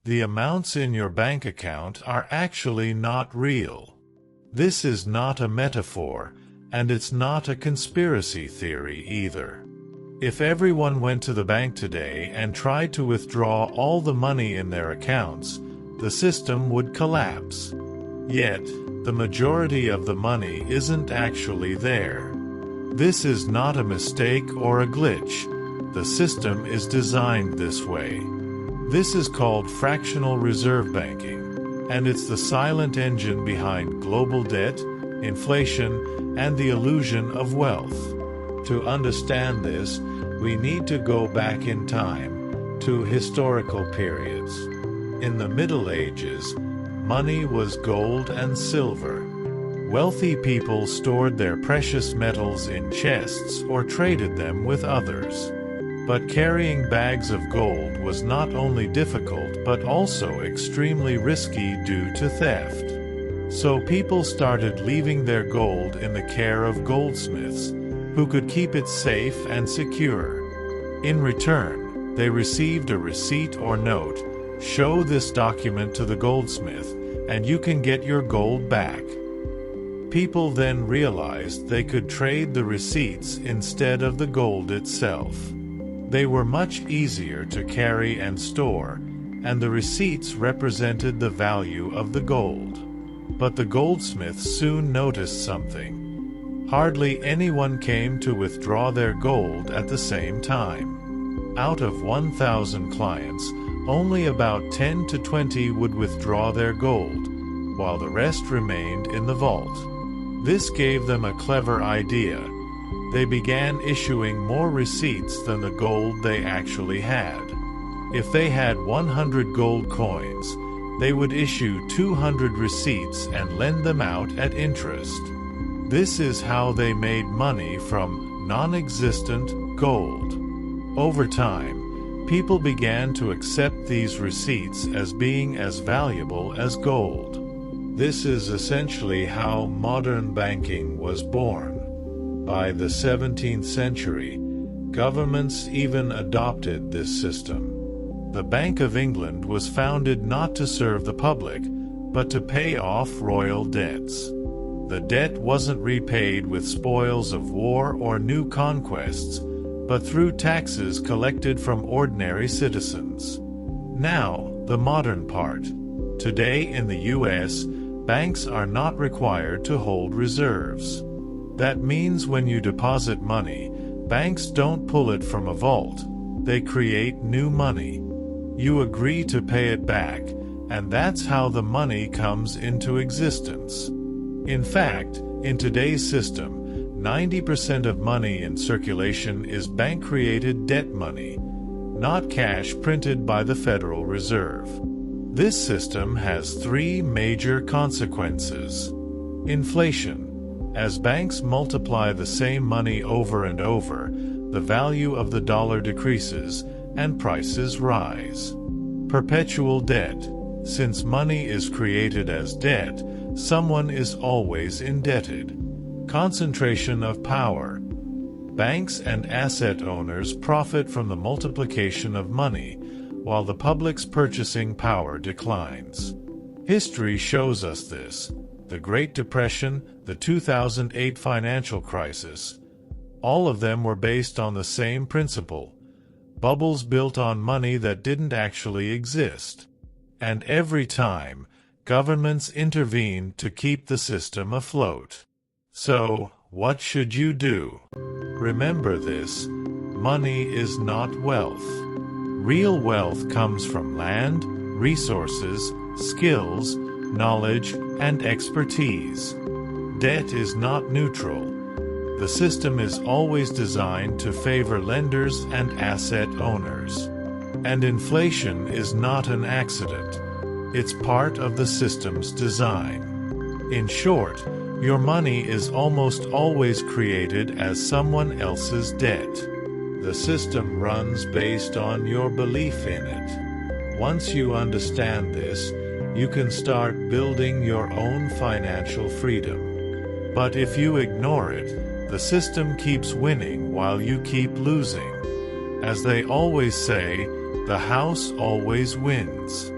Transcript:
The amounts in your bank account are actually not real. This is not a metaphor, and it's not a conspiracy theory either. If everyone went to the bank today and tried to withdraw all the money in their accounts, the system would collapse. Yet, the majority of the money isn't actually there. This is not a mistake or a glitch. The system is designed this way. This is called fractional reserve banking, and it's the silent engine behind global debt, inflation, and the illusion of wealth. To understand this, we need to go back in time, to historical periods. In the Middle Ages, money was gold and silver. Wealthy people stored their precious metals in chests or traded them with others. But carrying bags of gold was not only difficult but also extremely risky due to theft. So people started leaving their gold in the care of goldsmiths, who could keep it safe and secure. In return, they received a receipt or note. Show this document to the goldsmith, and you can get your gold back. People then realized they could trade the receipts instead of the gold itself. They were much easier to carry and store, and the receipts represented the value of the gold. But the goldsmiths soon noticed something. Hardly anyone came to withdraw their gold at the same time. Out of 1,000 clients, only about 10 to 20 would withdraw their gold, while the rest remained in the vault. This gave them a clever idea. They began issuing more receipts than the gold they actually had. If they had 100 gold coins, they would issue 200 receipts and lend them out at interest. This is how they made money from non-existent gold. Over time, people began to accept these receipts as being as valuable as gold. This is essentially how modern banking was born. By the 17th century, governments even adopted this system. The Bank of England was founded not to serve the public, but to pay off royal debts. The debt wasn't repaid with spoils of war or new conquests, but through taxes collected from ordinary citizens. Now, the modern part. Today in the U.S., banks are not required to hold reserves. That means when you deposit money, banks don't pull it from a vault. They create new money. You agree to pay it back, and that's how the money comes into existence. In fact, in today's system, 90% of money in circulation is bank-created debt money, not cash printed by the Federal Reserve. This system has three major consequences. Inflation. As banks multiply the same money over and over, the value of the dollar decreases and prices rise. Perpetual debt. Since money is created as debt, someone is always indebted. Concentration of power. Banks and asset owners profit from the multiplication of money, while the public's purchasing power declines. History shows us this. The Great Depression, the 2008 financial crisis. All of them were based on the same principle. Bubbles built on money that didn't actually exist. And every time, governments intervened to keep the system afloat. So, what should you do? Remember this: money is not wealth. Real wealth comes from land, resources, skills, knowledge, and expertise. Debt is not neutral. The system is always designed to favor lenders and asset owners. And inflation is not an accident. It's part of the system's design. In short, your money is almost always created as someone else's debt. The system runs based on your belief in it. Once you understand this, you can start building your own financial freedom. But if you ignore it, the system keeps winning while you keep losing. As they always say, the house always wins.